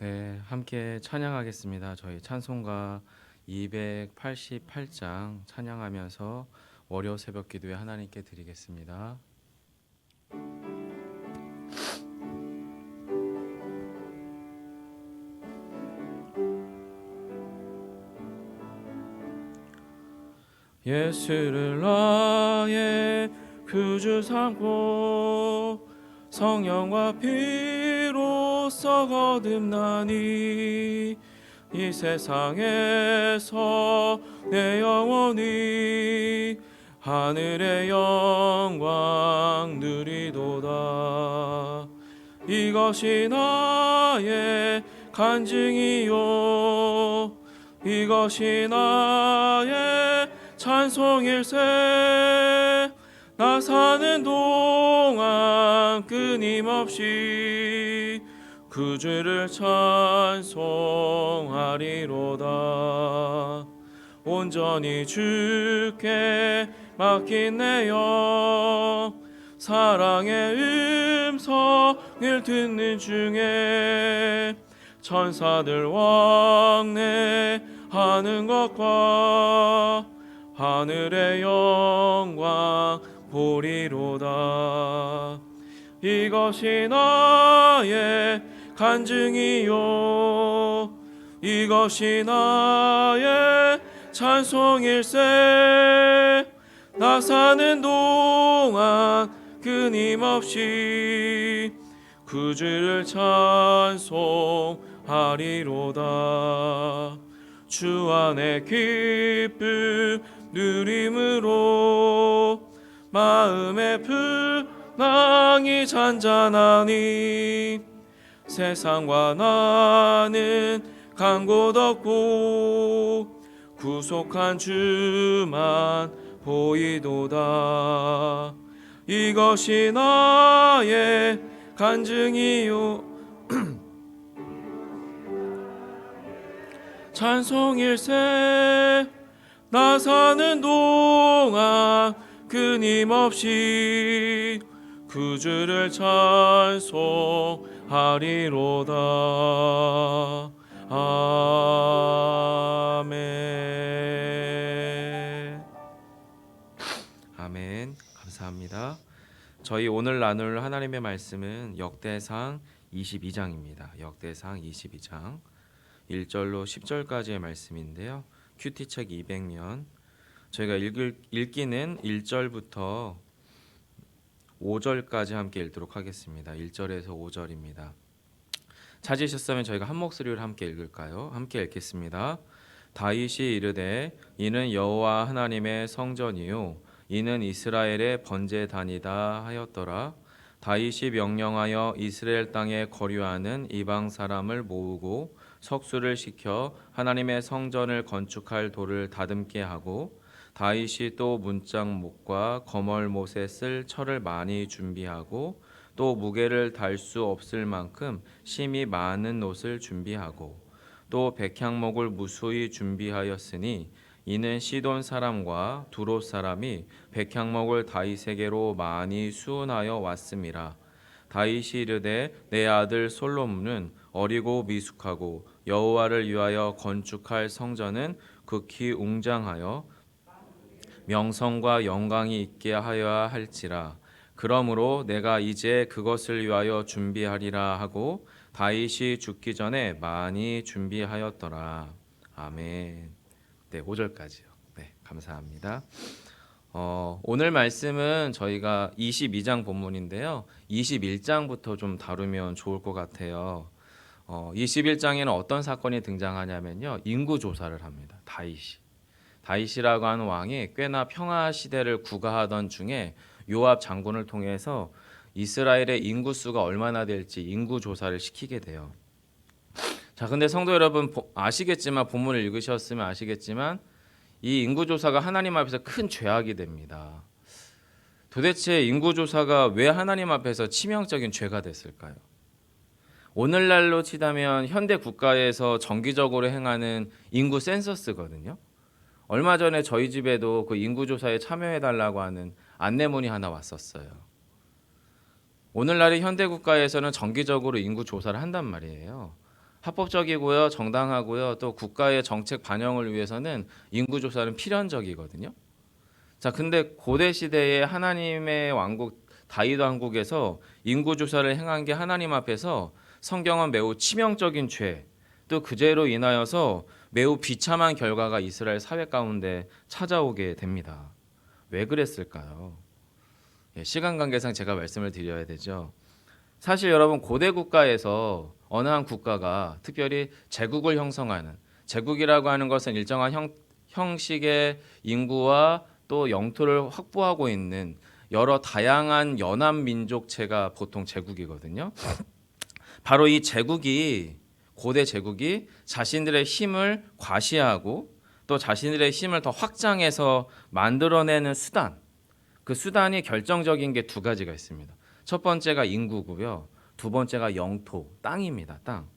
네, 함께 찬양하겠습니다. 저희 찬송가 288장 찬양하면서 월요 새벽 기도에 하나님께 드리겠습니다. 예수를 나의 구주 삼고 성령과 피로써 거듭나니 이 세상에서 내 영혼이 하늘의 영광 누리도다. 이것이 나의 간증이요 이것이 나의 찬송일세. 나 사는 동안 끊임없이 그 주를 찬송하리로다. 온전히 주께 맡긴 내 영, 사랑의 음성을 듣는 중에 천사들 왕래하는 것과 하늘의 영광 보리로다. 이것이 나의 간증이요 이것이 나의 찬송일세. 나 사는 동안 끊임없이 그 주를 찬송하리로다. 주 안에 기쁨 누림으로 마음의 근황이 잔잔하니 세상과 나는 간 곳 없고 구속한 주만 보이도다. 이것이 나의 간증이요 찬송일세. 나 사는 동안 끊임없이 그 주를 찬송하리로다. 아멘. 아멘. 감사합니다. 저희 오늘 나눌 하나님의 말씀은 역대상 22장입니다. 역대상 22장 1절로 10절까지의 말씀인데요. 큐티책 200면 저희가 읽기는 1절부터 5절까지 함께 읽도록 하겠습니다. 1절에서 5절입니다. 찾으셨으면 저희가 한 목소리로 함께 읽을까요? 함께 읽겠습니다. 다윗이 이르되 이는 여호와 하나님의 성전이요 이는 이스라엘의 번제단이다 하였더라. 다윗이 명령하여 이스라엘 땅에 거류하는 이방 사람을 모으고 석수를 시켜 하나님의 성전을 건축할 돌을 다듬게 하고 다윗이 또 문짝목과 거멀못에 쓸 철을 많이 준비하고 또 무게를 달 수 없을 만큼 심이 많은 옷을 준비하고 또 백향목을 무수히 준비하였으니 이는 시돈 사람과 두롯 사람이 백향목을 다윗에게로 많이 수운하여 왔음이라. 다윗이 이르되 내 아들 솔로몬은 어리고 미숙하고 여호와를 위하여 건축할 성전은 극히 웅장하여 명성과 영광이 있게 하여야 할지라. 그러므로 내가 이제 그것을 위하여 준비하리라 하고 다윗이 죽기 전에 많이 준비하였더라. 아멘. 네, 5절까지요. 네, 감사합니다. 오늘 말씀은 저희가 22장 본문인데요. 21장부터 좀 다루면 좋을 것 같아요. 21장에는 어떤 사건이 등장하냐면요. 인구 조사를 합니다. 다윗이라고 하는 왕이 꽤나 평화 시대를 구가하던 중에 요압 장군을 통해서 이스라엘의 인구수가 얼마나 될지 인구 조사를 시키게 돼요. 자, 근데 성도 여러분 아시겠지만 본문을 읽으셨으면 아시겠지만 이 인구 조사가 하나님 앞에서 큰 죄악이 됩니다. 도대체 인구 조사가 왜 하나님 앞에서 치명적인 죄가 됐을까요? 오늘날로 치자면 현대 국가에서 정기적으로 행하는 인구 센서스거든요. 얼마 전에 저희 집에도 그 인구조사에 참여해달라고 하는 안내문이 하나 왔었어요. 오늘날의 현대 국가에서는 정기적으로 인구 조사를 한단 말이에요. 합법적이고요, 정당하고요, 또 국가의 정책 반영을 위해서는 인구 조사는 필연적이거든요. 자, 근데 고대 시대에 하나님의 왕국 다윗 왕국에서 인구 조사를 행한 게 하나님 앞에서 성경은 매우 치명적인 죄, 또 그 죄로 인하여서 매우 비참한 결과가 이스라엘 사회 가운데 찾아오게 됩니다. 왜 그랬을까요? 시간 관계상 제가 말씀을 드려야 되죠. 사실 여러분 고대 국가에서 어느 한 국가가 특별히 제국을 형성하는 제국이라고 하는 것은 일정한 형식의 인구와 또 영토를 확보하고 있는 여러 다양한 연합 민족체가 보통 제국이거든요. 바로 이 제국이 고대 제국이 자신들의 힘을 과시하고 또 자신들의 힘을 더 확장해서 만들어내는 수단, 그 수단이 결정적인 게 두 가지가 있습니다. 첫 번째가 인구고요. 두 번째가 영토, 땅입니다. 땅.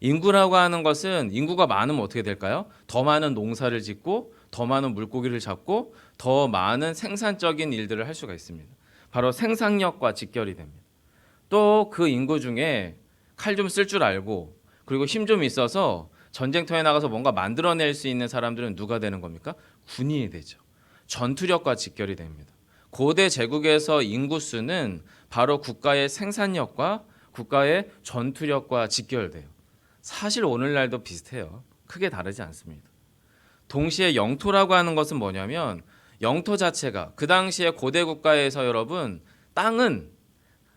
인구라고 하는 것은 인구가 많으면 어떻게 될까요? 더 많은 농사를 짓고 더 많은 물고기를 잡고 더 많은 생산적인 일들을 할 수가 있습니다. 바로 생산력과 직결이 됩니다. 또 그 인구 중에 칼 좀 쓸 줄 알고 그리고 힘 좀 있어서 전쟁터에 나가서 뭔가 만들어낼 수 있는 사람들은 누가 되는 겁니까? 군인이 되죠. 전투력과 직결이 됩니다. 고대 제국에서 인구수는 바로 국가의 생산력과 국가의 전투력과 직결돼요. 사실 오늘날도 비슷해요. 크게 다르지 않습니다. 동시에 영토라고 하는 것은 뭐냐면 영토 자체가 그 당시에 고대 국가에서 여러분 땅은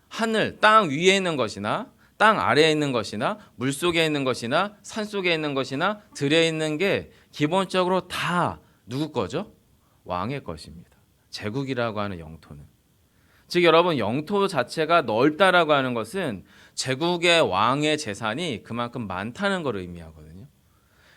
하늘, 땅 위에 있는 것이나 땅 아래에 있는 것이나 물속에 있는 것이나 산속에 있는 것이나 들에 있는 게 기본적으로 다 누구 거죠? 왕의 것입니다. 제국이라고 하는 영토는. 즉 여러분 영토 자체가 넓다라고 하는 것은 제국의 왕의 재산이 그만큼 많다는 걸 의미하거든요.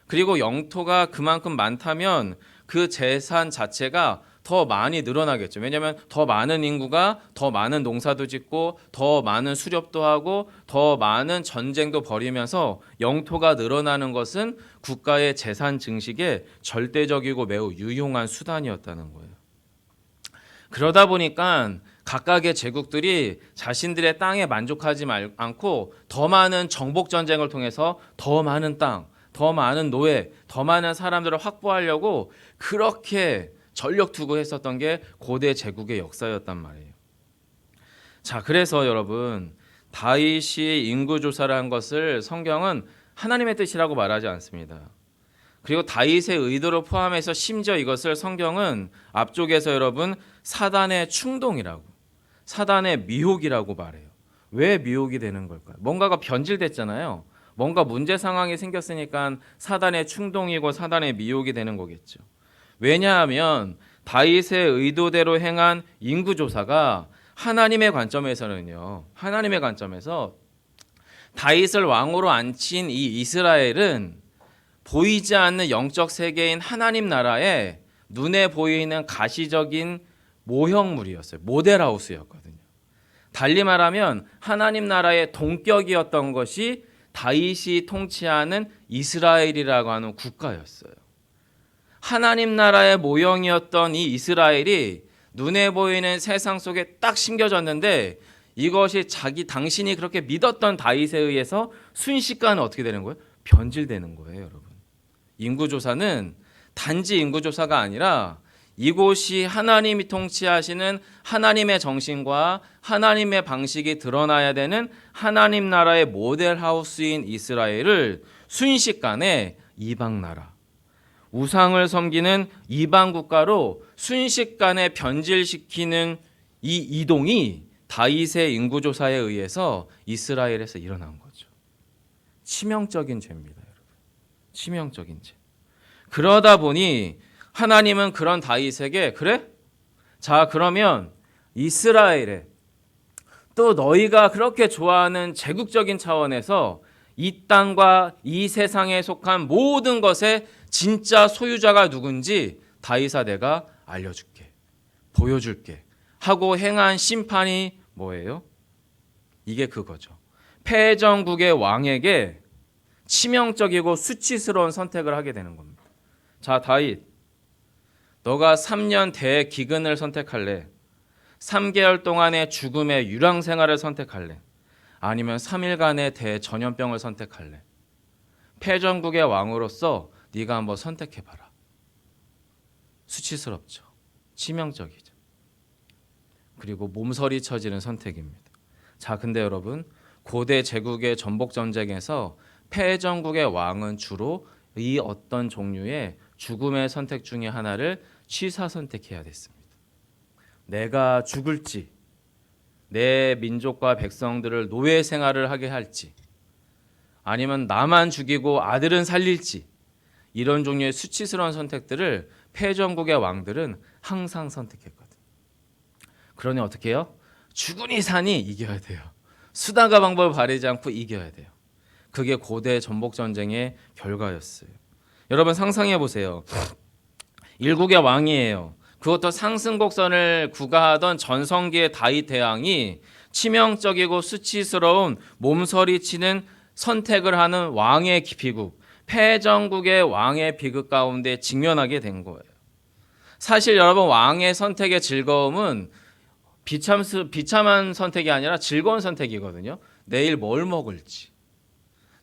그리고 영토가 그만큼 많다면 그 재산 자체가 더 많이 늘어나겠죠. 왜냐하면 더 많은 인구가 더 많은 농사도 짓고 더 많은 수렵도 하고 더 많은 전쟁도 벌이면서 영토가 늘어나는 것은 국가의 재산 증식에 절대적이고 매우 유용한 수단이었다는 거예요. 그러다 보니까 각각의 제국들이 자신들의 땅에 만족하지 않고 더 많은 정복 전쟁을 통해서 더 많은 땅, 더 많은 노예, 더 많은 사람들을 확보하려고 그렇게 전력 투구했었던 게 고대 제국의 역사였단 말이에요. 자, 그래서 여러분 다윗이 인구 조사를 한 것을 성경은 하나님의 뜻이라고 말하지 않습니다. 그리고 다윗의 의도를 포함해서 심지어 이것을 성경은 앞쪽에서 여러분 사단의 충동이라고, 사단의 미혹이라고 말해요. 왜 미혹이 되는 걸까요? 뭔가가 변질됐잖아요. 뭔가 문제 상황이 생겼으니까 사단의 충동이고 사단의 미혹이 되는 거겠죠. 왜냐하면 다윗의 의도대로 행한 인구조사가 하나님의 관점에서는요, 하나님의 관점에서 다윗을 왕으로 앉힌 이 이스라엘은 보이지 않는 영적 세계인 하나님 나라에 눈에 보이는 가시적인 모형물이었어요. 모델하우스였거든요. 달리 말하면 하나님 나라의 동격이었던 것이 다윗이 통치하는 이스라엘이라고 하는 국가였어요. 하나님 나라의 모형이었던 이 이스라엘이 눈에 보이는 세상 속에 딱 심겨졌는데 이것이 당신이 그렇게 믿었던 다윗에 의해서 순식간에 어떻게 되는 거예요? 변질되는 거예요, 여러분. 인구조사는 단지 인구조사가 아니라 이곳이 하나님이 통치하시는 하나님의 정신과 하나님의 방식이 드러나야 되는 하나님 나라의 모델하우스인 이스라엘을 순식간에 이방 나라, 우상을 섬기는 이방 국가로 순식간에 변질시키는 이 이동이 다윗의 인구조사에 의해서 이스라엘에서 일어난 거죠. 치명적인 죄입니다, 여러분. 치명적인 죄. 그러다 보니 하나님은 그런 다윗에게 그래? 자, 그러면 이스라엘에 또 너희가 그렇게 좋아하는 제국적인 차원에서 이 땅과 이 세상에 속한 모든 것의 진짜 소유자가 누군지 다윗아 내가 알려줄게. 보여줄게. 하고 행한 심판이 뭐예요? 이게 그거죠. 패전국의 왕에게 치명적이고 수치스러운 선택을 하게 되는 겁니다. 자, 다윗, 너가 3년 대기근을 선택할래? 3개월 동안의 죽음의 유랑 생활을 선택할래? 아니면 3일간의 대전염병을 선택할래? 패전국의 왕으로서 네가 한번 선택해봐라. 수치스럽죠. 치명적이죠. 그리고 몸서리 쳐지는 선택입니다. 자, 근데 여러분, 고대 제국의 전복 전쟁에서 패전국의 왕은 주로 이 어떤 종류의 죽음의 선택 중에 하나를 취사 선택해야 됐습니다. 내가 죽을지, 내 민족과 백성들을 노예 생활을 하게 할지, 아니면 나만 죽이고 아들은 살릴지, 이런 종류의 수치스러운 선택들을 패전국의 왕들은 항상 선택했거든요. 그러니 어떻게 해요? 죽으니 사니 이겨야 돼요. 수단과 방법을 바르지 않고 이겨야 돼요. 그게 고대 전복 전쟁의 결과였어요. 여러분 상상해 보세요. 일국의 왕이에요. 그것도 상승곡선을 구가하던 전성기의 다윗 대왕이 치명적이고 수치스러운 몸서리치는 선택을 하는 왕의 비극, 패전국의 왕의 비극 가운데 직면하게 된 거예요. 사실 여러분, 왕의 선택의 즐거움은 비참한 선택이 아니라 즐거운 선택이거든요. 내일 뭘 먹을지,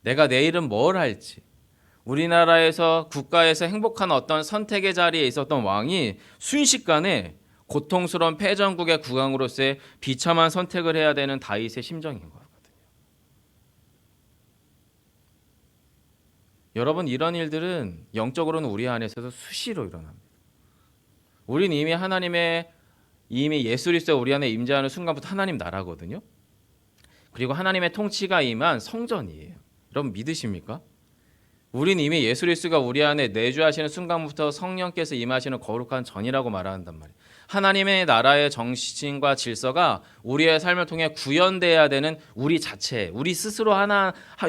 내가 내일은 뭘 할지. 우리나라에서 국가에서 행복한 어떤 선택의 자리에 있었던 왕이 순식간에 고통스러운 패전국의 국왕으로서의 비참한 선택을 해야 되는 다윗의 심정인 거거든요. 여러분, 이런 일들은 영적으로는 우리 안에서도 수시로 일어납니다. 우리는 이미 예수 그리스도가 우리 안에 임재하는 순간부터 하나님 나라거든요. 그리고 하나님의 통치가 임한 성전이에요. 여러분 믿으십니까? 우리는 이미 예수 그리스도가 우리 안에 내주하시는 순간부터 성령께서 임하시는 거룩한 전이라고 말한단 말이에요. 하나님의 나라의 정신과 질서가 우리의 삶을 통해 구현돼야 되는 우리 자체, 우리 스스로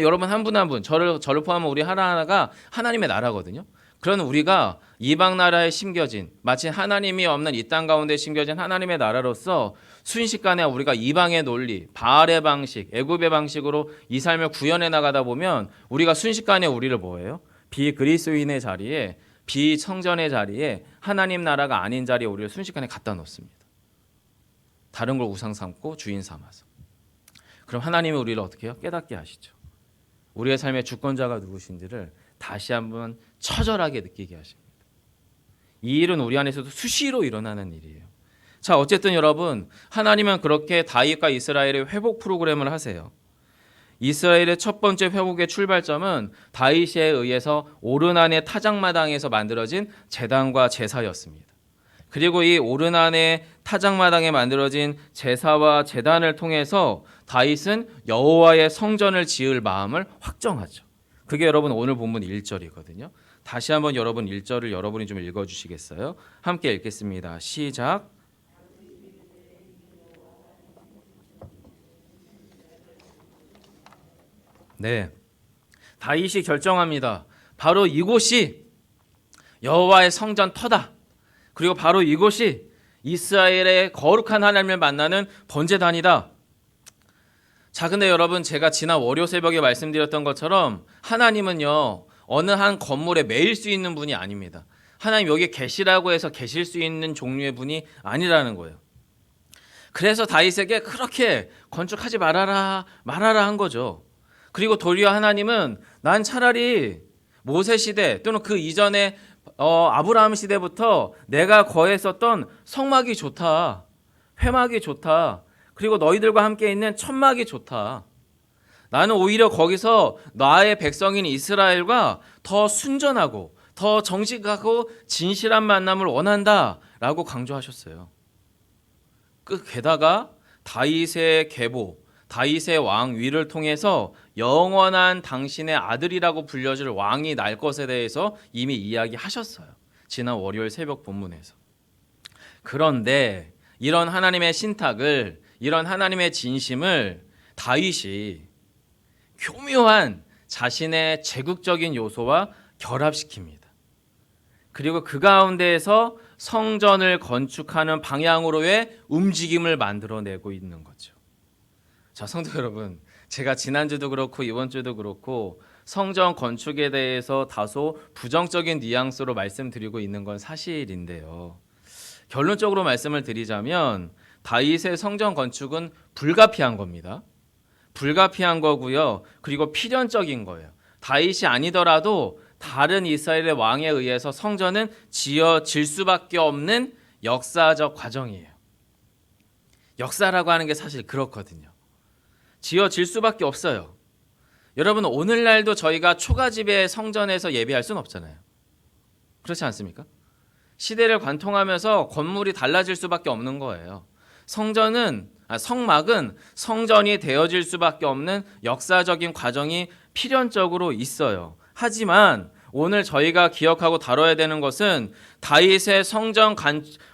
여러분 한 분 한 분, 저를 포함한 우리 하나하나가 하나님의 나라거든요. 그런 우리가 이방 나라에 심겨진, 마치 하나님이 없는 이 땅 가운데 심겨진 하나님의 나라로서 순식간에 우리가 이방의 논리, 바알의 방식, 애굽의 방식으로 이 삶을 구현해 나가다 보면 우리가 순식간에 우리를 뭐예요? 비그리스도인의 자리에, 비성전의 자리에, 하나님 나라가 아닌 자리에 우리를 순식간에 갖다 놓습니다. 다른 걸 우상 삼고 주인 삼아서. 그럼 하나님이 우리를 어떻게 해요? 깨닫게 하시죠. 우리의 삶의 주권자가 누구신지를 다시 한번 처절하게 느끼게 하십니다. 이 일은 우리 안에서도 수시로 일어나는 일이에요. 자, 어쨌든 여러분, 하나님은 그렇게 다윗과 이스라엘의 회복 프로그램을 하세요. 이스라엘의 첫 번째 회복의 출발점은 다윗에 의해서 오르난의 타작마당에서 만들어진 제단과 제사였습니다. 그리고 이 오르난의 타작마당에 만들어진 제사와 제단을 통해서 다윗은 여호와의 성전을 지을 마음을 확정하죠. 그게 여러분 오늘 본문 1절이거든요. 다시 한번 여러분 1절을 여러분이 좀 읽어주시겠어요? 함께 읽겠습니다. 시작. 네, 다윗이 결정합니다. 바로 이곳이 여호와의 성전 터다. 그리고 바로 이곳이 이스라엘의 거룩한 하나님을 만나는 번제단이다. 자, 근데 여러분, 제가 지난 월요 새벽에 말씀드렸던 것처럼 하나님은요, 어느 한 건물에 매일 수 있는 분이 아닙니다. 하나님 여기 계시라고 해서 계실 수 있는 종류의 분이 아니라는 거예요. 그래서 다윗에게 그렇게 건축하지 말아라 한 거죠. 그리고 도리어 하나님은 난 차라리 모세 시대 또는 그 이전에 아브라함 시대부터 내가 거했었던 성막이 좋다, 회막이 좋다, 그리고 너희들과 함께 있는 천막이 좋다. 나는 오히려 거기서 나의 백성인 이스라엘과 더 순전하고 더 정직하고 진실한 만남을 원한다라고 강조하셨어요. 게다가 다윗의 계보, 다윗의 왕위를 통해서 영원한 당신의 아들이라고 불려질 왕이 날 것에 대해서 이미 이야기하셨어요. 지난 월요일 새벽 본문에서. 그런데 이런 하나님의 신탁을, 이런 하나님의 진심을 다윗이 교묘한 자신의 제국적인 요소와 결합시킵니다. 그리고 그 가운데에서 성전을 건축하는 방향으로의 움직임을 만들어내고 있는 거죠. 자, 성도 여러분, 제가 지난주도 그렇고 이번 주도 그렇고 성전 건축에 대해서 다소 부정적인 뉘앙스로 말씀드리고 있는 건 사실인데요. 결론적으로 말씀을 드리자면 다윗의 성전 건축은 불가피한 겁니다. 불가피한 거고요. 그리고 필연적인 거예요. 다윗이 아니더라도 다른 이스라엘의 왕에 의해서 성전은 지어질 수밖에 없는 역사적 과정이에요. 역사라고 하는 게 사실 그렇거든요. 지어질 수밖에 없어요. 여러분, 오늘날도 저희가 초가집의 성전에서 예배할 수는 없잖아요. 그렇지 않습니까? 시대를 관통하면서 건물이 달라질 수밖에 없는 거예요. 성막은 성전이 되어질 수밖에 없는 역사적인 과정이 필연적으로 있어요. 하지만 오늘 저희가 기억하고 다뤄야 되는 것은 다윗의 성전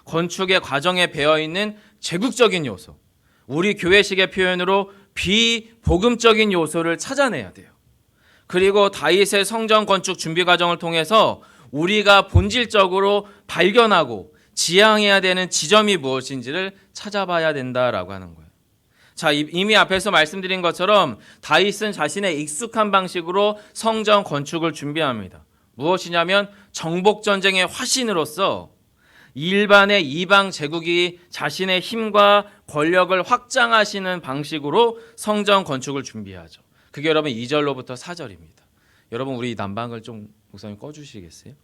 건축의 과정에 배어있는 제국적인 요소, 우리 교회식의 표현으로 비복음적인 요소를 찾아내야 돼요. 그리고 다윗의 성전 건축 준비 과정을 통해서 우리가 본질적으로 발견하고 지향해야 되는 지점이 무엇인지를 찾아봐야 된다라고 하는 거예요. 자, 이미 앞에서 말씀드린 것처럼 다윗은 자신의 익숙한 방식으로 성전 건축을 준비합니다. 무엇이냐면 정복전쟁의 화신으로서 일반의 이방 제국이 자신의 힘과 권력을 확장하시는 방식으로 성전 건축을 준비하죠. 그게 여러분 2절로부터 4절입니다. 여러분, 우리 난방을 좀 목사님 꺼주시겠어요?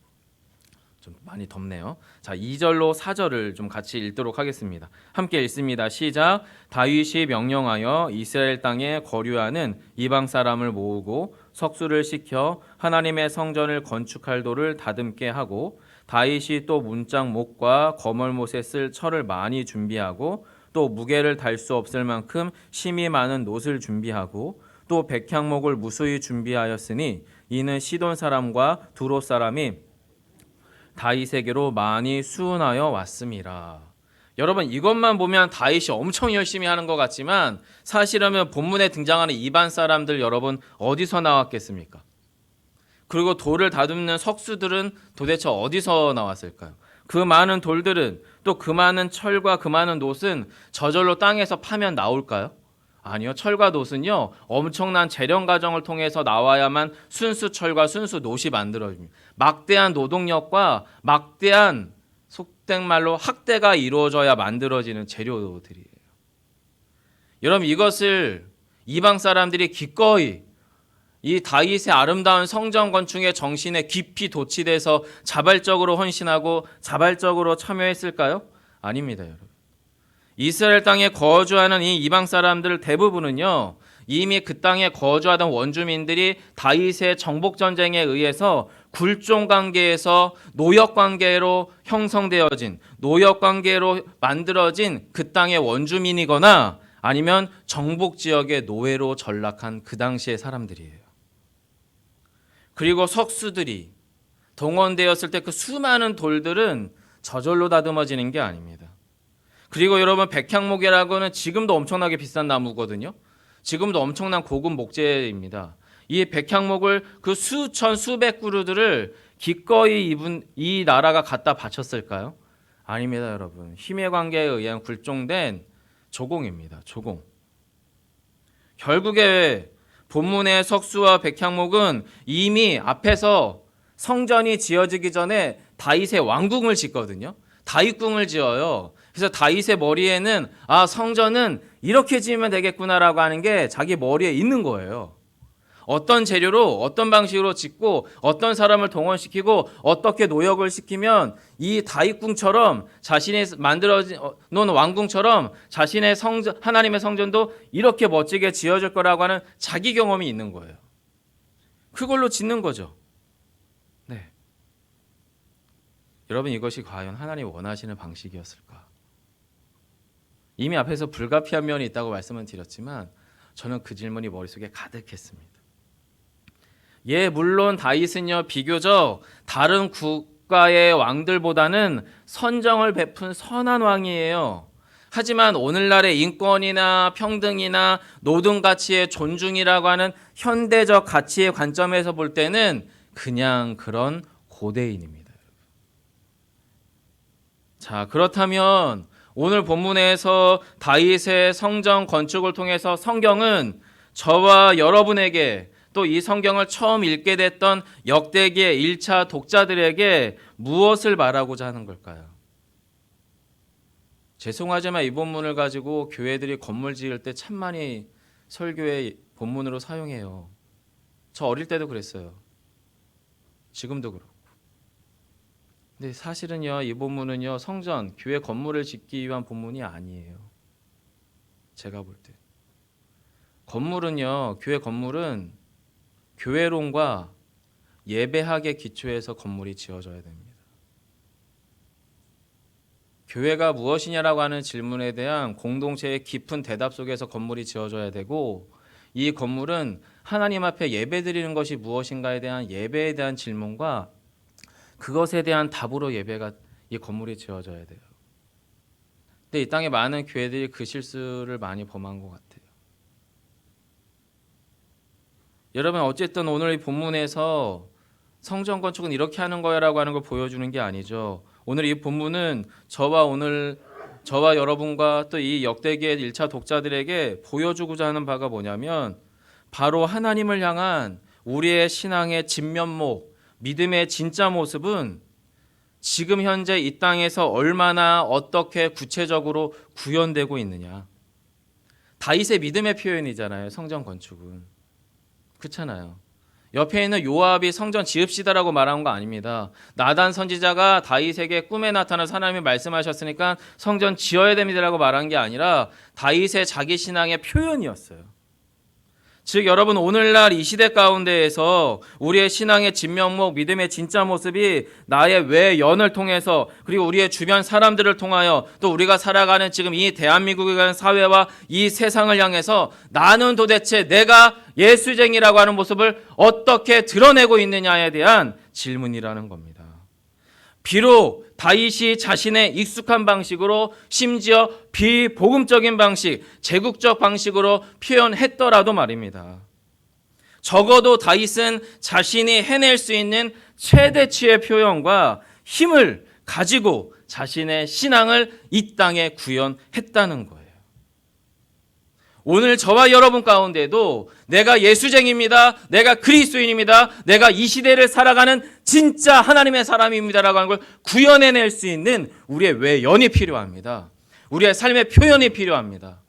좀 많이 덥네요. 자, 2절로 4절을 좀 같이 읽도록 하겠습니다. 함께 읽습니다. 시작. 다윗이 명령하여 이스라엘 땅에 거류하는 이방 사람을 모으고 석수를 시켜 하나님의 성전을 건축할 돌을 다듬게 하고, 다윗이 또 문짝 목과 거멀못에 쓸 철을 많이 준비하고, 또 무게를 달 수 없을 만큼 심이 많은 놋을 준비하고, 또 백향목을 무수히 준비하였으니 이는 시돈 사람과 두롯 사람이 다윗에게로 많이 수운하여 왔음이라. 여러분, 이것만 보면 다윗이 엄청 열심히 하는 것 같지만 사실은 본문에 등장하는 이방 사람들 여러분 어디서 나왔겠습니까? 그리고 돌을 다듬는 석수들은 도대체 어디서 나왔을까요? 그 많은 돌들은, 또 그 많은 철과 그 많은 놋은 저절로 땅에서 파면 나올까요? 아니요. 철과 놋은요, 엄청난 재련 과정을 통해서 나와야만 순수 철과 순수 놋이 만들어집니다. 막대한 노동력과 막대한, 속된 말로 학대가 이루어져야 만들어지는 재료들이에요. 여러분, 이것을 이방 사람들이 기꺼이 이 다윗의 아름다운 성전 건축의 정신에 깊이 도취돼서 자발적으로 헌신하고 자발적으로 참여했을까요? 아닙니다, 여러분. 이스라엘 땅에 거주하는 이 이방 사람들 대부분은요, 이미 그 땅에 거주하던 원주민들이 다윗의 정복 전쟁에 의해서 굴종 관계에서 노역 관계로 형성되어진, 노역 관계로 만들어진 그 땅의 원주민이거나 아니면 정복 지역의 노예로 전락한 그 당시의 사람들이에요. 그리고 석수들이 동원되었을 때 그 수많은 돌들은 저절로 다듬어지는 게 아닙니다. 그리고 여러분, 백향목이라고는 지금도 엄청나게 비싼 나무거든요. 지금도 엄청난 고급 목재입니다. 이 백향목을 그 수천 수백 그루들을 기꺼이 이 나라가 갖다 바쳤을까요? 아닙니다, 여러분. 힘의 관계에 의한 굴종된 조공입니다. 조공. 결국에 본문의 석수와 백향목은 이미 앞에서 성전이 지어지기 전에 다윗의 왕궁을 짓거든요. 다윗궁을 지어요. 그래서 다윗의 머리에는 성전은 이렇게 지으면 되겠구나라고 하는 게 자기 머리에 있는 거예요. 어떤 재료로 어떤 방식으로 짓고 어떤 사람을 동원시키고 어떻게 노역을 시키면 이 다윗궁처럼 자신이 만들어 놓은 왕궁처럼 자신의 성전, 하나님의 성전도 이렇게 멋지게 지어질 거라고 하는 자기 경험이 있는 거예요. 그걸로 짓는 거죠. 네. 여러분, 이것이 과연 하나님이 원하시는 방식이었을까? 이미 앞에서 불가피한 면이 있다고 말씀을 드렸지만 저는 그 질문이 머릿속에 가득했습니다. 물론 다윗은요, 비교적 다른 국가의 왕들보다는 선정을 베푼 선한 왕이에요. 하지만 오늘날의 인권이나 평등이나 노동 가치의 존중이라고 하는 현대적 가치의 관점에서 볼 때는 그냥 그런 고대인입니다. 자, 그렇다면 오늘 본문에서 다윗의 성전 건축을 통해서 성경은 저와 여러분에게, 또 이 성경을 처음 읽게 됐던 역대기의 1차 독자들에게 무엇을 말하고자 하는 걸까요? 죄송하지만 이 본문을 가지고 교회들이 건물 지을 때 참 많이 설교의 본문으로 사용해요. 저 어릴 때도 그랬어요. 지금도 그렇고. 근데 사실은요, 이 본문은요, 성전, 교회 건물을 짓기 위한 본문이 아니에요. 제가 볼 때. 건물은요, 교회 건물은 교회론과 예배학의 기초에서 건물이 지어져야 됩니다. 교회가 무엇이냐라고 하는 질문에 대한 공동체의 깊은 대답 속에서 건물이 지어져야 되고, 이 건물은 하나님 앞에 예배드리는 것이 무엇인가에 대한 예배에 대한 질문과 그것에 대한 답으로 예배가 이 건물이 지어져야 돼요. 근데 이 땅에 많은 교회들이 그 실수를 많이 범한 것 같아요. 여러분, 어쨌든 오늘 이 본문에서 성전 건축은 이렇게 하는 거야라고 하는 걸 보여주는 게 아니죠. 오늘 이 본문은 저와 여러분과 또 이 역대기의 1차 독자들에게 보여주고자 하는 바가 뭐냐면 바로 하나님을 향한 우리의 신앙의 진면목, 믿음의 진짜 모습은 지금 현재 이 땅에서 얼마나 어떻게 구체적으로 구현되고 있느냐. 다윗의 믿음의 표현이잖아요. 성전 건축은. 그렇잖아요. 옆에 있는 요압이 성전 지읍시다라고 말한 거 아닙니다. 나단 선지자가 다윗에게 꿈에 나타나서 하나님이 말씀하셨으니까 성전 지어야 됩니다라고 말한 게 아니라 다윗의 자기 신앙의 표현이었어요. 즉 여러분, 오늘날 이 시대 가운데에서 우리의 신앙의 진면목, 믿음의 진짜 모습이 나의 외연을 통해서, 그리고 우리의 주변 사람들을 통하여, 또 우리가 살아가는 지금 이 대한민국의 사회와 이 세상을 향해서 나는 도대체 내가 예수쟁이라고 하는 모습을 어떻게 드러내고 있느냐에 대한 질문이라는 겁니다. 비록 다윗이 자신의 익숙한 방식으로, 심지어 비복음적인 방식, 제국적 방식으로 표현했더라도 말입니다. 적어도 다윗은 자신이 해낼 수 있는 최대치의 표현과 힘을 가지고 자신의 신앙을 이 땅에 구현했다는 거예요. 오늘 저와 여러분 가운데도 내가 예수쟁입니다, 내가 그리스도인입니다, 내가 이 시대를 살아가는 진짜 하나님의 사람입니다라고 하는 걸 구현해낼 수 있는 우리의 외연이 필요합니다. 우리의 삶의 표현이 필요합니다.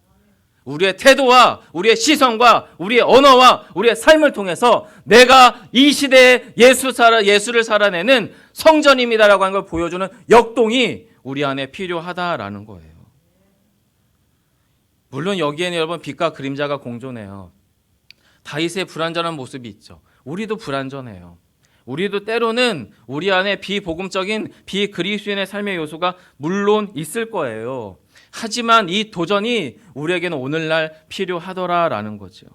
우리의 태도와 우리의 시선과 우리의 언어와 우리의 삶을 통해서 내가 이 시대에 예수를 살아내는 성전입니다라고 하는 걸 보여주는 역동이 우리 안에 필요하다라는 거예요. 물론 여기에는 여러분 빛과 그림자가 공존해요. 다윗의 불완전한 모습이 있죠. 우리도 불완전해요. 우리도 때로는 우리 안에 비복음적인 비그리스도인의 삶의 요소가 물론 있을 거예요. 하지만 이 도전이 우리에게는 오늘날 필요하더라라는 거죠.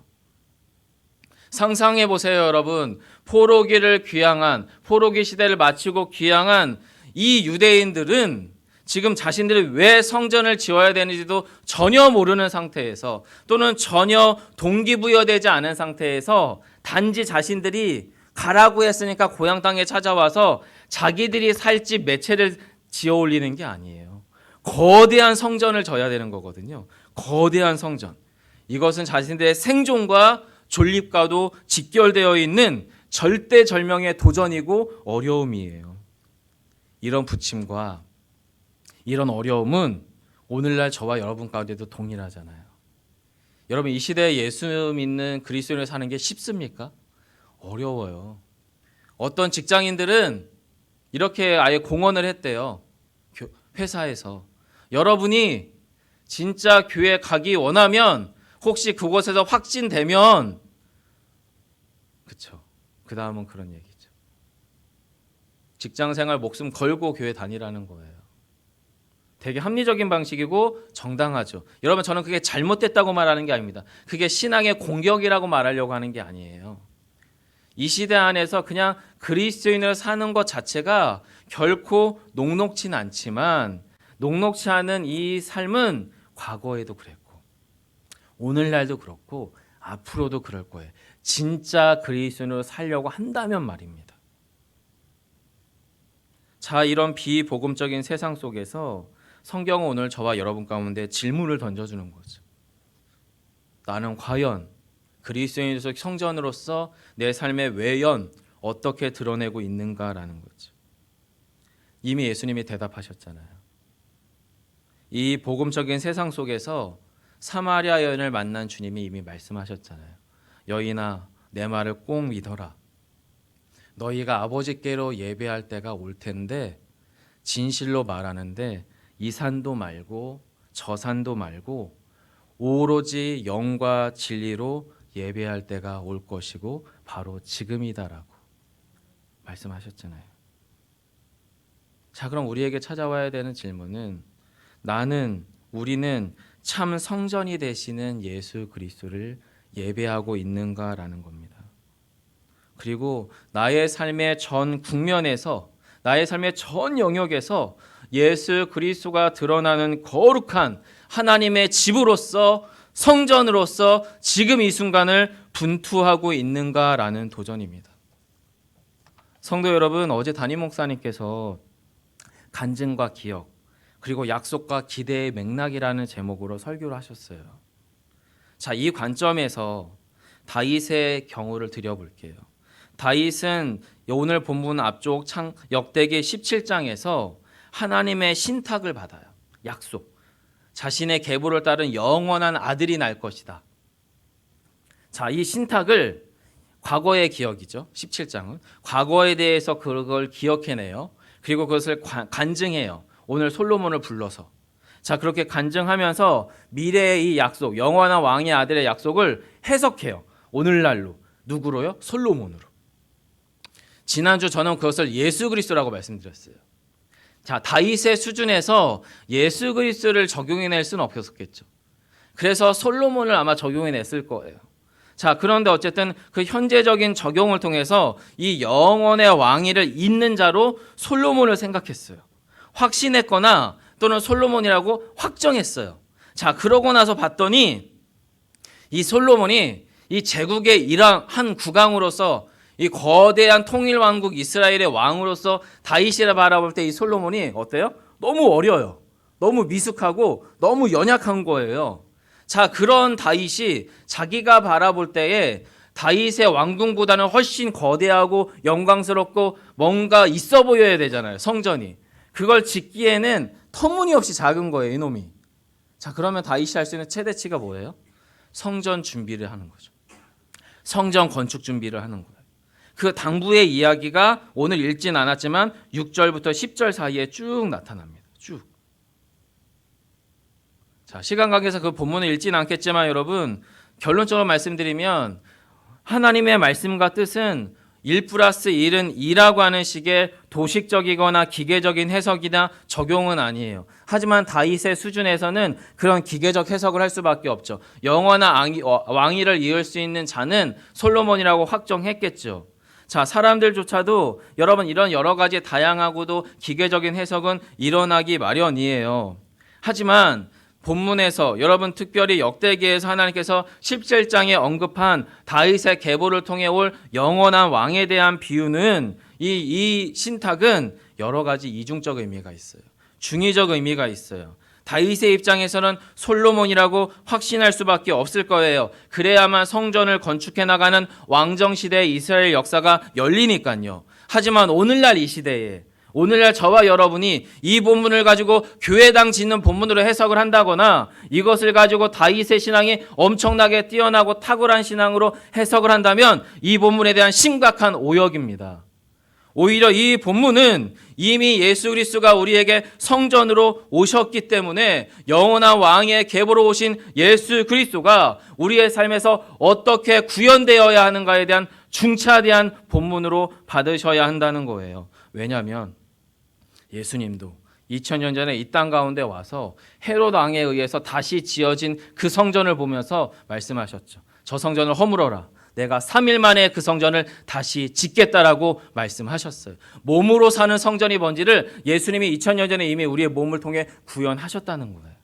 상상해 보세요, 여러분. 포로기 시대를 마치고 귀향한 이 유대인들은 지금 자신들이 왜 성전을 지어야 되는지도 전혀 모르는 상태에서, 또는 전혀 동기부여되지 않은 상태에서 단지 자신들이 가라고 했으니까 고향 땅에 찾아와서 자기들이 살 집 몇 채를 지어 올리는 게 아니에요. 거대한 성전을 져야 되는 거거든요. 거대한 성전. 이것은 자신들의 생존과 존립과도 직결되어 있는 절대절명의 도전이고 어려움이에요. 이런 부침과 이런 어려움은 오늘날 저와 여러분 가운데도 동일하잖아요. 여러분, 이 시대에 예수 믿는 그리스도인을 사는 게 쉽습니까? 어려워요. 어떤 직장인들은 이렇게 아예 공언을 했대요. 회사에서. 여러분이 진짜 교회 가기 원하면 혹시 그곳에서 확진되면, 그쵸, 그 다음은 그런 얘기죠. 직장생활 목숨 걸고 교회 다니라는 거예요. 되게 합리적인 방식이고 정당하죠. 여러분, 저는 그게 잘못됐다고 말하는 게 아닙니다. 그게 신앙의 공격이라고 말하려고 하는 게 아니에요. 이 시대 안에서 그냥 그리스도인으로 사는 것 자체가 결코 녹록진 않지만, 녹록지 않은 이 삶은 과거에도 그랬고 오늘날도 그렇고 앞으로도 그럴 거예요. 진짜 그리스도인으로 살려고 한다면 말입니다. 자, 이런 비복음적인 세상 속에서 성경은 오늘 저와 여러분 가운데 질문을 던져주는 거죠. 나는 과연 그리스도인으로서 성전으로서 내 삶의 외연 어떻게 드러내고 있는가라는 거죠. 이미 예수님이 대답하셨잖아요. 이 복음적인 세상 속에서 사마리아 여인을 만난 주님이 이미 말씀하셨잖아요. 여인아, 내 말을 꼭 믿어라. 너희가 아버지께로 예배할 때가 올 텐데 진실로 말하는데 이 산도 말고 저 산도 말고 오로지 영과 진리로 예배할 때가 올 것이고 바로 지금이다라고 말씀하셨잖아요. 자, 그럼 우리에게 찾아와야 되는 질문은 우리는 참 성전이 되시는 예수 그리스도를 예배하고 있는가라는 겁니다. 그리고 나의 삶의 전 국면에서, 나의 삶의 전 영역에서 예수 그리스도가 드러나는 거룩한 하나님의 집으로서, 성전으로서 지금 이 순간을 분투하고 있는가라는 도전입니다. 성도 여러분, 어제 담임 목사님께서 간증과 기억, 그리고 약속과 기대의 맥락이라는 제목으로 설교를 하셨어요. 자, 이 관점에서 다윗의 경우를 드려볼게요. 다윗은 오늘 본문 앞쪽 역대기 17장에서 하나님의 신탁을 받아요. 약속. 자신의 계보를 따른 영원한 아들이 날 것이다. 자, 이 신탁을 과거의 기억이죠. 17장은 과거에 대해서 그걸 기억해내요. 그리고 그것을 간증해요. 오늘 솔로몬을 불러서. 자, 그렇게 간증하면서 미래의 이 약속, 영원한 왕의 아들의 약속을 해석해요. 오늘날로. 누구로요? 솔로몬으로. 지난주 저는 그것을 예수 그리스도라고 말씀드렸어요. 자, 다윗의 수준에서 예수 그리스도를 적용해낼 수는 없었겠죠. 그래서 솔로몬을 아마 적용해냈을 거예요. 자, 그런데 어쨌든 그 현재적인 적용을 통해서 이 영원의 왕위를 잇는 자로 솔로몬을 생각했어요. 확신했거나 또는 솔로몬이라고 확정했어요. 자, 그러고 나서 봤더니 이 솔로몬이 이 제국의 한 국왕으로서 이 거대한 통일왕국 이스라엘의 왕으로서 다윗이라 바라볼 때 이 솔로몬이 어때요? 너무 어려요. 너무 미숙하고 너무 연약한 거예요. 자, 그런 다윗이 자기가 바라볼 때에 다윗의 왕궁보다는 훨씬 거대하고 영광스럽고 뭔가 있어 보여야 되잖아요. 성전이. 그걸 짓기에는 터무니없이 작은 거예요, 이놈이. 자, 그러면 다윗이 할 수 있는 최대치가 뭐예요? 성전 준비를 하는 거죠. 성전 건축 준비를 하는 거예요. 그 당부의 이야기가 오늘 읽진 않았지만 6절부터 10절 사이에 쭉 나타납니다. 쭉. 자, 시간 관계에서 그 본문을 읽지는 않겠지만 여러분, 결론적으로 말씀드리면 하나님의 말씀과 뜻은 1+1은 2라고 하는 식의 도식적이거나 기계적인 해석이나 적용은 아니에요. 하지만 다윗의 수준에서는 그런 기계적 해석을 할 수밖에 없죠. 영원한 왕위를 이을 수 있는 자는 솔로몬이라고 확정했겠죠. 자, 사람들조차도 여러분 이런 여러 가지 다양하고도 기계적인 해석은 일어나기 마련이에요. 하지만 본문에서 여러분 특별히 역대기에서 하나님께서 17장에 언급한 다윗의 계보를 통해 올 영원한 왕에 대한 비유는 이 신탁은 여러 가지 이중적 의미가 있어요. 중의적 의미가 있어요. 다윗의 입장에서는 솔로몬이라고 확신할 수밖에 없을 거예요. 그래야만 성전을 건축해 나가는 왕정시대의 이스라엘 역사가 열리니까요. 하지만 오늘날 이 시대에 오늘날 저와 여러분이 이 본문을 가지고 교회당 짓는 본문으로 해석을 한다거나 이것을 가지고 다윗의 신앙이 엄청나게 뛰어나고 탁월한 신앙으로 해석을 한다면 이 본문에 대한 심각한 오역입니다. 오히려 이 본문은 이미 예수 그리스도가 우리에게 성전으로 오셨기 때문에 영원한 왕의 계보로 오신 예수 그리스도가 우리의 삶에서 어떻게 구현되어야 하는가에 대한 중차대한 본문으로 받으셔야 한다는 거예요. 왜냐하면 예수님도 2000년 전에 이 땅 가운데 와서 헤롯 왕에 의해서 다시 지어진 그 성전을 보면서 말씀하셨죠. 저 성전을 허물어라. 내가 3일 만에 그 성전을 다시 짓겠다라고 말씀하셨어요. 몸으로 사는 성전이 뭔지를 예수님이 2000년 전에 이미 우리의 몸을 통해 구현하셨다는 거예요.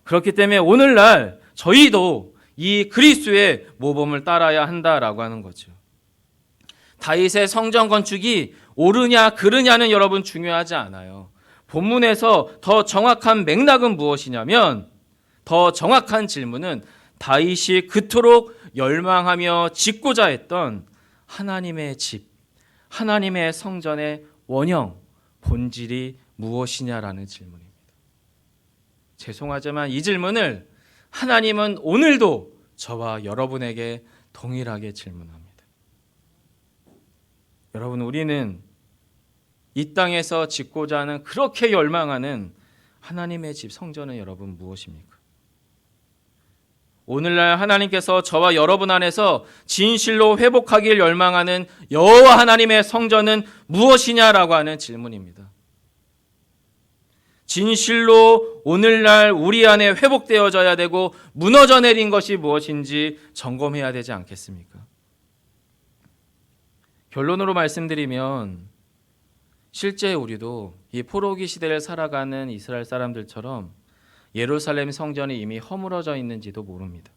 그렇기 때문에 오늘날 저희도 이 그리스도의 모범을 따라야 한다라고 하는 거죠. 다윗의 성전 건축이 옳으냐 그르냐는 여러분 중요하지 않아요. 본문에서 더 정확한 맥락은 무엇이냐면, 더 정확한 질문은 다윗이 그토록 열망하며 짓고자 했던 하나님의 집, 하나님의 성전의 원형, 본질이 무엇이냐라는 질문입니다. 죄송하지만 이 질문을 하나님은 오늘도 저와 여러분에게 동일하게 질문합니다. 여러분, 우리는 이 땅에서 짓고자 하는 그렇게 열망하는 하나님의 집 성전은 여러분 무엇입니까? 오늘날 하나님께서 저와 여러분 안에서 진실로 회복하길 열망하는 여호와 하나님의 성전은 무엇이냐라고 하는 질문입니다. 진실로 오늘날 우리 안에 회복되어져야 되고 무너져 내린 것이 무엇인지 점검해야 되지 않겠습니까? 결론으로 말씀드리면 실제 우리도 이 포로기 시대를 살아가는 이스라엘 사람들처럼 예루살렘 성전이 이미 허물어져 있는지도 모릅니다.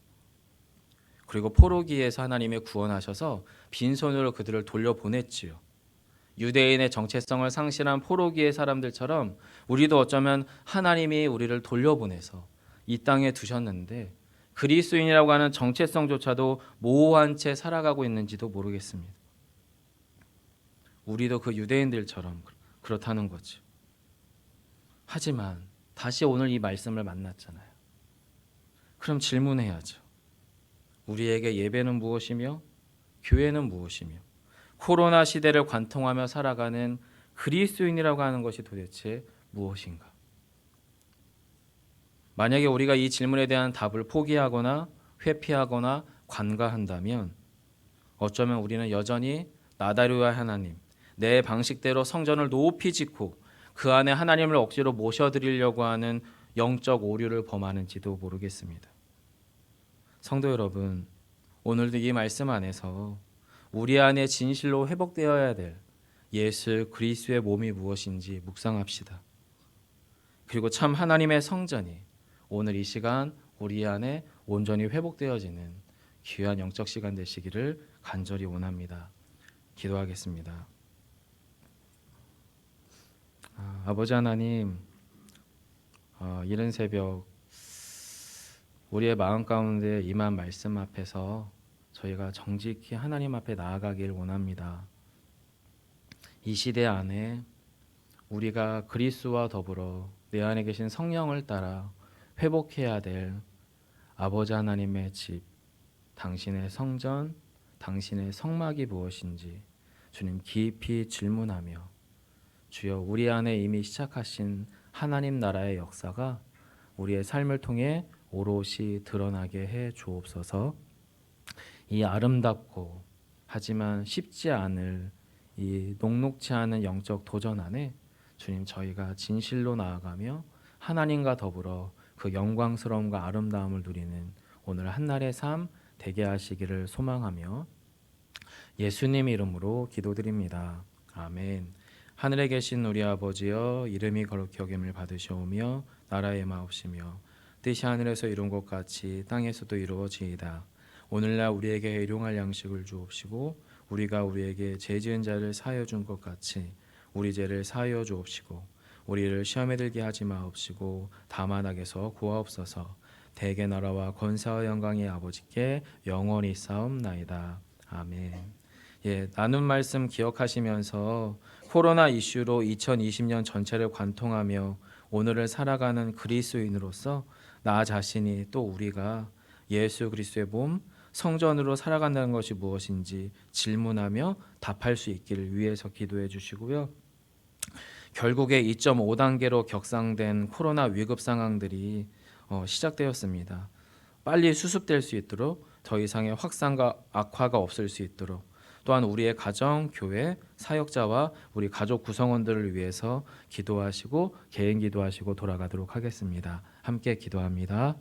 그리고 포로기에서 하나님이 구원하셔서 빈손으로 그들을 돌려보냈지요. 유대인의 정체성을 상실한 포로기의 사람들처럼 우리도 어쩌면 하나님이 우리를 돌려보내서 이 땅에 두셨는데 그리스도인이라고 하는 정체성조차도 모호한 채 살아가고 있는지도 모르겠습니다. 우리도 그 유대인들처럼 그렇다는 거죠. 하지만 다시 오늘 이 말씀을 만났잖아요. 그럼 질문해야죠. 우리에게 예배는 무엇이며 교회는 무엇이며 코로나 시대를 관통하며 살아가는 그리스도인이라고 하는 것이 도대체 무엇인가? 만약에 우리가 이 질문에 대한 답을 포기하거나 회피하거나 관가한다면 어쩌면 우리는 여전히 나다루와 하나님, 내 방식대로 성전을 높이 짓고 그 안에 하나님을 억지로 모셔드리려고 하는 영적 오류를 범하는지도 모르겠습니다. 성도 여러분, 오늘도 이 말씀 안에서 우리 안에 진실로 회복되어야 될 예수 그리스도의 몸이 무엇인지 묵상합시다. 그리고 참 하나님의 성전이 오늘 이 시간 우리 안에 온전히 회복되어지는 귀한 영적 시간 되시기를 간절히 원합니다. 기도하겠습니다. 아버지 하나님, 이른 새벽 우리의 마음 가운데 임한 말씀 앞에서 저희가 정직히 하나님 앞에 나아가길 원합니다. 이 시대 안에 우리가 그리스도와 더불어 내 안에 계신 성령을 따라 회복해야 될 아버지 하나님의 집, 당신의 성전, 당신의 성막이 무엇인지 주님 깊이 질문하며 주여 우리 안에 이미 시작하신 하나님 나라의 역사가 우리의 삶을 통해 오롯이 드러나게 해 주옵소서. 이 아름답고 하지만 쉽지 않을 이 녹록지 않은 영적 도전 안에 주님 저희가 진실로 나아가며 하나님과 더불어 그 영광스러움과 아름다움을 누리는 오늘 한날의 삶 되게 하시기를 소망하며 예수님 이름으로 기도드립니다. 아멘. 하늘에 계신 우리 아버지여, 이름이 거룩히 여김을 받으시오며 나라의 마옵시며 뜻이 하늘에서 이룬 것 같이 땅에서도 이루어지이다. 오늘날 우리에게 일용할 양식을 주옵시고 우리가 우리에게 죄 지은 자를 사하여 준 것 같이 우리 죄를 사하여 주옵시고 우리를 시험에 들게 하지 마옵시고 다만 악에서 구하옵소서. 대개 나라와 권세와 영광의 아버지께 영원히 싸움나이다. 아멘. 나눈 말씀 기억하시면서 코로나 이슈로 2020년 전체를 관통하며 오늘을 살아가는 그리스도인으로서 나 자신이 또 우리가 예수 그리스도의 몸 성전으로 살아간다는 것이 무엇인지 질문하며 답할 수 있기를 위해서 기도해 주시고요. 결국에 2.5단계로 격상된 코로나 위급 상황들이 시작되었습니다. 빨리 수습될 수 있도록 더 이상의 확산과 악화가 없을 수 있도록 또한 우리의 가정, 교회, 사역자와 우리 가족 구성원들을 위해서 기도하시고 개인 기도하시고 돌아가도록 하겠습니다. 함께 기도합니다.